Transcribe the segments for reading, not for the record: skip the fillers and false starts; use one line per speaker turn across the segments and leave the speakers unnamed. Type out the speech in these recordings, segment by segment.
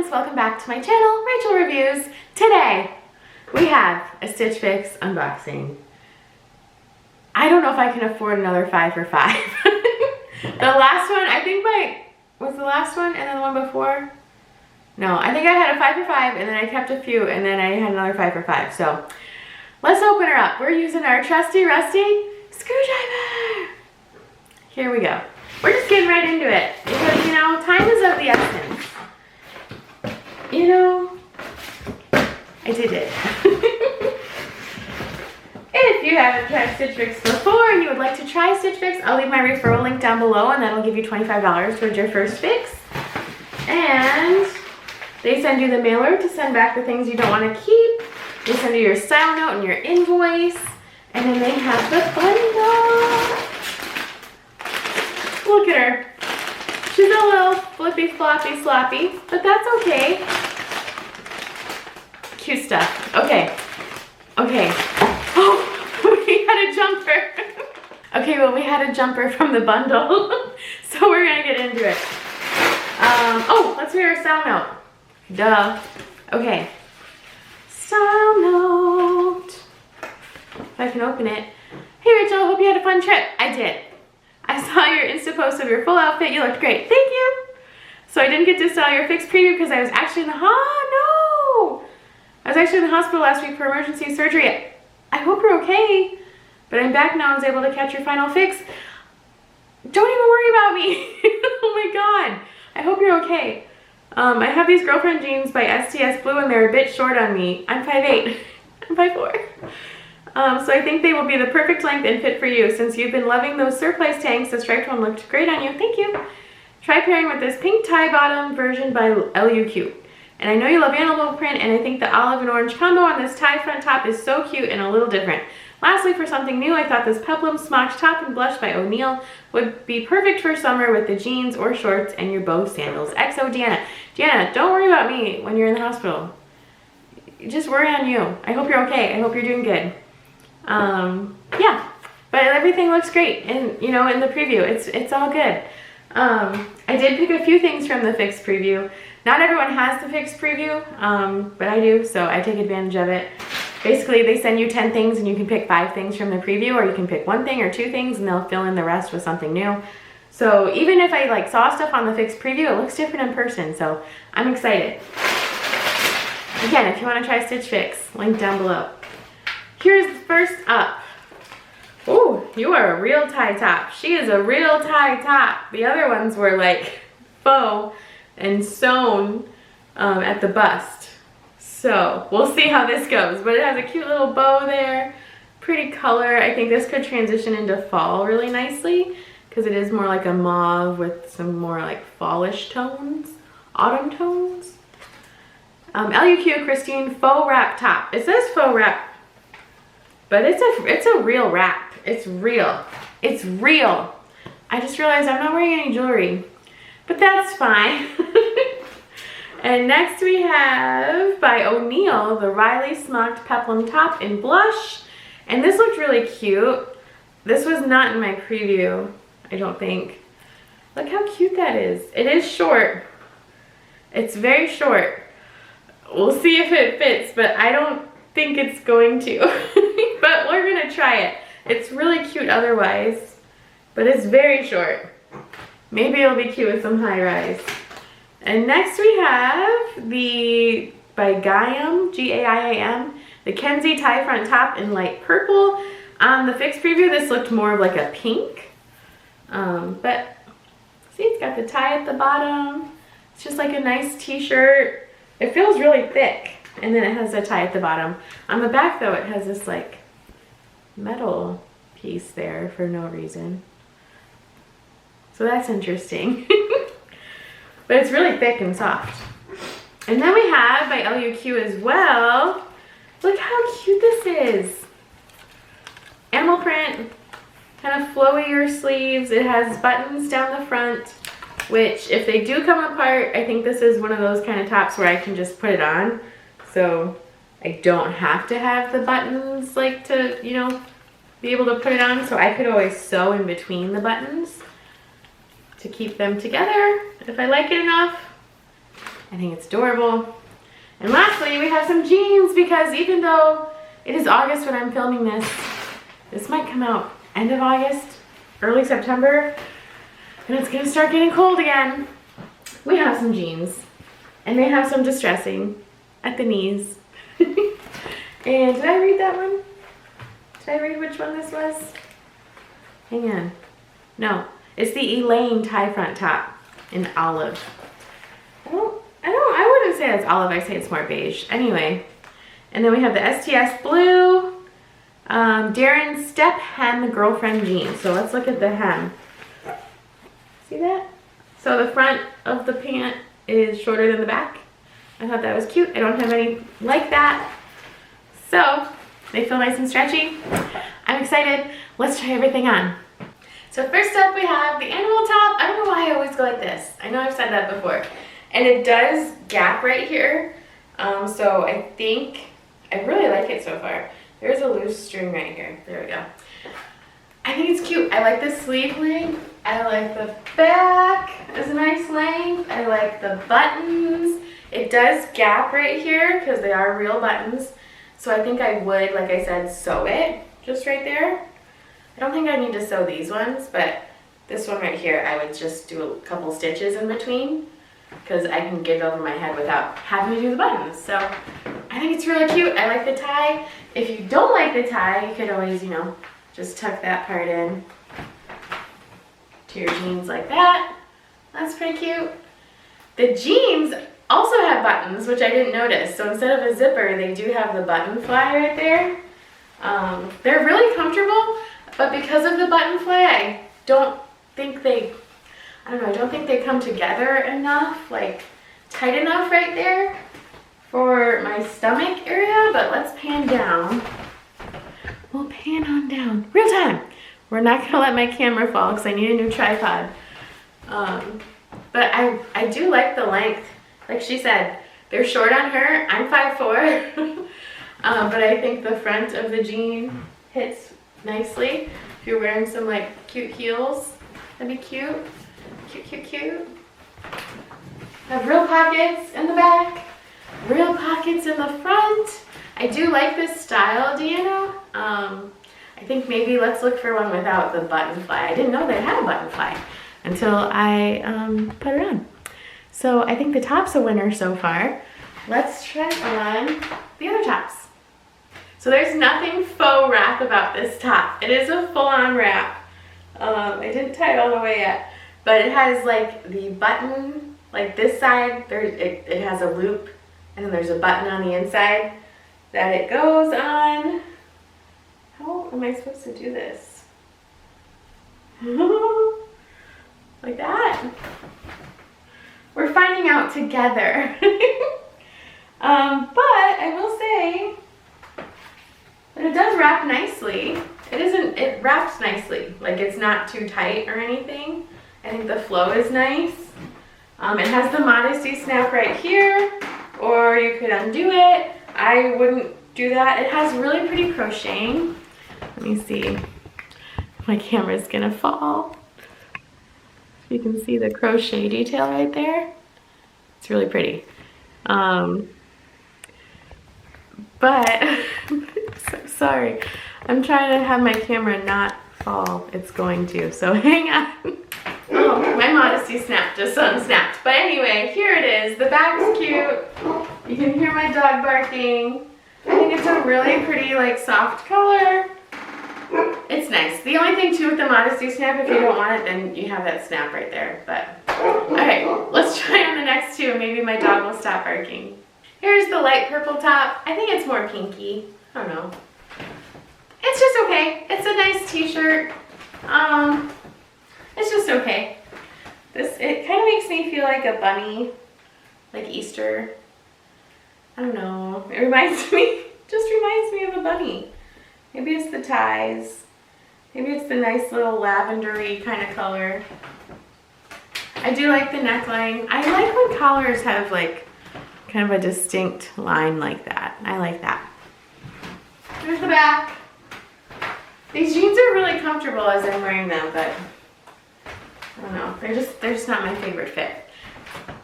friends, welcome back to my channel, Rachel Reviews. Today, we have a Stitch Fix unboxing. I don't know if I can afford another 5 for 5. The last one, I think was the last one and then the one before? No, I think I had a 5 for 5 and then I kept a few and then I had another 5 for 5. So, let's open her up. We're using our trusty rusty screwdriver. Here we go. We're just getting right into it because, you know, time is of the essence. You know, I did it. If you haven't tried Stitch Fix before and you would like to try Stitch Fix, I'll leave my referral link down below and that'll give you $25 towards your first fix. And they send you the mailer to send back the things you don't want to keep. They send you your style note and your invoice. And then they have the bundle. Look at her. She's a little flippy, floppy, sloppy, but that's okay. Cute stuff. Okay. Okay. Oh, we had a jumper. Okay, well, we had a jumper from the bundle, so we're gonna get into it. Oh, let's read our style note. Duh. Okay. Style note. If I can open it. Hey, Rachel, hope you had a fun trip. I did. I saw your Insta post of your full outfit. You looked great. Thank you. So I didn't get to style your fix preview because I was actually in the I was actually in the hospital last week for emergency surgery. I hope you're okay. But I'm back now and was able to catch your final fix. Don't even worry about me. Oh my god. I hope you're okay. I have these girlfriend jeans by STS Blue and they're a bit short on me. I'm 5'8". I'm 5'4". So I think they will be the perfect length and fit for you. Since you've been loving those surplice tanks, the striped one looked great on you. Thank you. Try pairing with this pink tie bottom version by LUQ. And I know you love Wantable print, and I think the olive and orange combo on this tie front top is so cute and a little different. Lastly, for something new, I thought this peplum smocked top and blush by O'Neill would be perfect for summer with the jeans or shorts and your bow sandals. XO Deanna. Deanna, don't worry about me when you're in the hospital. Just worry on you. I hope you're okay. I hope you're doing good. Yeah, but everything looks great, and you know, in the preview, it's all good. I did pick a few things from the fix preview. Not everyone has the fix preview, but I do, so I take advantage of it. Basically, they send you 10 things and you can pick 5 things from the preview, or you can pick 1 thing or 2 things and they'll fill in the rest with something new. So even if I saw stuff on the fix preview, it looks different in person, so I'm excited. Again, if you want to try Stitch Fix, link down below. Here's first up. Oh, you are a real tie top. She is a real tie top. The other ones were like faux and sewn at the bust. So we'll see how this goes. But it has a cute little bow there. Pretty color. I think this could transition into fall really nicely because it is more like a mauve with some more like fallish tones, autumn tones. LUQ Christine faux wrap top. It says faux wrap. But it's a real wrap. It's real. It's real. I just realized I'm not wearing any jewelry. But that's fine. And next we have, by O'Neill, the Riley Smocked Peplum Top in Blush. And this looked really cute. This was not in my preview, I don't think. Look how cute that is. It is short. It's very short. We'll see if it fits, but I don't think it's going to. But we're gonna try it. It's really cute otherwise, but it's very short. Maybe it'll be cute with some high rise. And next we have the, by Gaiam, G-A-I-A-M, the Kenzie tie front top in light purple. On the fix preview, this looked more of like a pink. But see, it's got the tie at the bottom. It's just like a nice t-shirt. It feels really thick. And then it has a tie at the bottom. On the back though, it has this like metal piece there for no reason. So that's interesting. But it's really thick and soft. And then we have by LUQ as well. Look how cute this is. Animal print, kind of flowier sleeves. It has buttons down the front, which if they do come apart, I think this is one of those kind of tops where I can just put it on. So I don't have to have the buttons like to, you know, be able to put it on. So I could always sew in between the buttons to keep them together if I like it enough. I think it's adorable. And lastly, we have some jeans because even though it is August when I'm filming this, this might come out end of August, early September, and it's gonna start getting cold again. We have some jeans, and they have some distressing at the knees. And did I read that one? Did I read which one this was? Hang on. No, it's the Elaine tie front top in olive. I wouldn't say it's olive, I say it's more beige. Anyway, and then we have the STS blue, Darren Step Hem Girlfriend jeans. So let's look at the hem. See that? So the front of the pant is shorter than the back. I thought that was cute. I don't have any like that. So they feel nice and stretchy. I'm excited. Let's try everything on. So first up we have the animal top. I don't know why I always go like this. I know I've said that before. And it does gap right here. So I think, I really like it so far. There's a loose string right here. There we go. I think it's cute. I like the sleeve length. I like the back. It's a nice length. I like the buttons. It does gap right here because they are real buttons. So I think I would, like I said, sew it just right there. I don't think I need to sew these ones, but this one right here, I would just do a couple stitches in between because I can get it over my head without having to do the buttons. So I think it's really cute. I like the tie. If you don't like the tie, you could always, you know, just tuck that part in to your jeans like that. That's pretty cute. The jeans also have buttons, which I didn't notice. So instead of a zipper, they do have the button fly right there. They're really comfortable, but because of the button fly, I don't think they come together enough, like tight enough right there for my stomach area. But let's pan down. We'll pan on down. Real time. We're not gonna let my camera fall because I need a new tripod. But I do like the length. Like she said, they're short on her. I'm 5'4". But I think the front of the jean hits nicely. If you're wearing some like cute heels, that'd be cute. Cute, cute, cute. Have real pockets in the back, real pockets in the front. I do like this style, Deanna. I think maybe let's look for one without the button fly. I didn't know they had a button fly until I put it on. So I think the top's a winner so far. Let's try on the other tops. So there's nothing faux wrap about this top. It is a full-on wrap. I didn't tie it all the way yet, but it has like the button, like this side, it has a loop, and then there's a button on the inside that it goes on. How am I supposed to do this? Like that? We're finding out together. But I will say that it does wrap nicely. It wraps nicely. Like it's not too tight or anything. I think the flow is nice. It has the modesty snap right here, or you could undo it. I wouldn't do that. It has really pretty crocheting. Let me see. My camera's gonna fall. You can see the crochet detail right there. It's really pretty. But so sorry. I'm trying to have my camera not fall. It's going to, so hang on. Oh, my modesty snap just unsnapped. But anyway, here it is. The back's cute. You can hear my dog barking. I think it's a really pretty, like, soft color. It's nice. The only thing too with the modesty snap, if you don't want it, then you have that snap right there. But alright, let's try on the next two. Maybe my dog will stop barking. Here's the light purple top. I think it's more pinky. I don't know. It's just okay. It's a nice t-shirt. It's just okay. It kind of makes me feel like a bunny, like Easter. I don't know. It reminds me of a bunny. Maybe it's the ties. Maybe it's the nice little lavendery kind of color. I do like the neckline. I like when collars have like kind of a distinct line like that. I like that. Here's the back. These jeans are really comfortable as I'm wearing them, but I don't know. They're just not my favorite fit.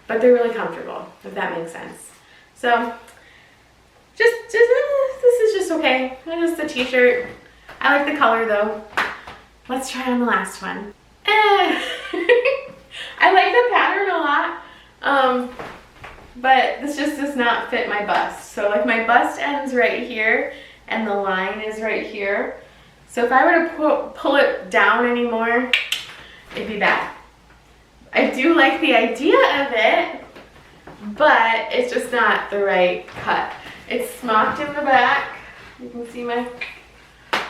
but they're really comfortable, if that makes sense. So just this is just okay. Just the t-shirt. I like the color though. Let's try on the last one. I like the pattern a lot, but this just does not fit my bust. So like my bust ends right here and the line is right here. So if I were to pull it down anymore, it'd be bad. I do like the idea of it, but it's just not the right cut. It's smocked in the back. You can see my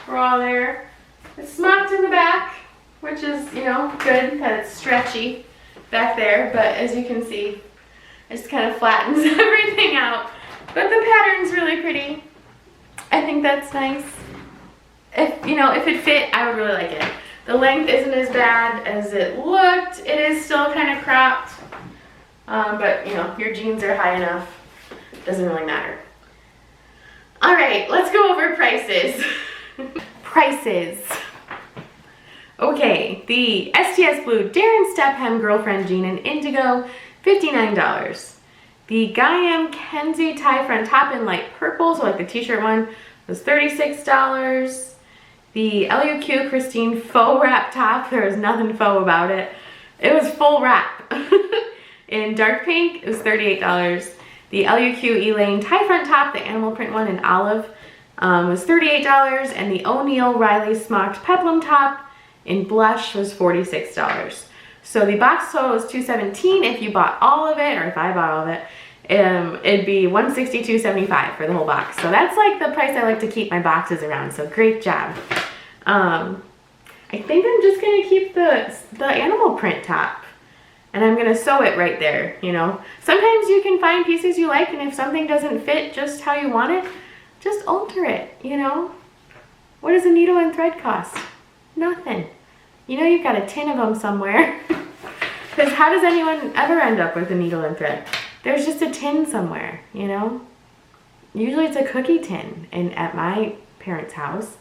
bra there. It's smocked in the back, which is, you know, good that it's stretchy back there, but as you can see, it just kind of flattens everything out. But the pattern's really pretty. I think that's nice. If, you know, if it fit, I would really like it. The length isn't as bad as it looked. It is still kind of cropped, but you know, your jeans are high enough. Doesn't really matter. All right, let's go over prices. Prices. Okay, the STS Blue Darren Step Hem Girlfriend Jean in Indigo, $59. The Guyam Kenzie Tie Front Top in light purple, so like the t-shirt one, was $36. The LUQ Christine Faux Wrap Top, there was nothing faux about it. It was full wrap. In dark pink, it was $38. The LUQ Elaine Tie Front Top, the animal print one in olive, was $38. And the O'Neill Riley Smocked Peplum Top in blush was $46. So the box total was $217 if you bought all of it, or if I bought all of it. It'd be $162.75 for the whole box. So that's like the price I like to keep my boxes around. So great job. I think I'm just gonna keep the animal print top, and I'm gonna sew it right there. You know, sometimes you can find pieces you like, and if something doesn't fit just how you want it, just alter it. You know, what does a needle and thread cost? Nothing. You know, you've got a tin of them somewhere. Because how does anyone ever end up with a needle and thread? There's just a tin somewhere, you know? Usually it's a cookie tin at my parents' house.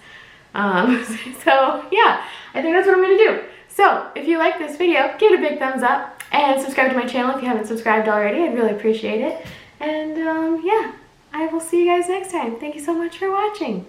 So yeah, I think that's what I'm gonna do. So if you like this video, give it a big thumbs up and subscribe to my channel if you haven't subscribed already. I'd really appreciate it. And yeah, I will see you guys next time. Thank you so much for watching.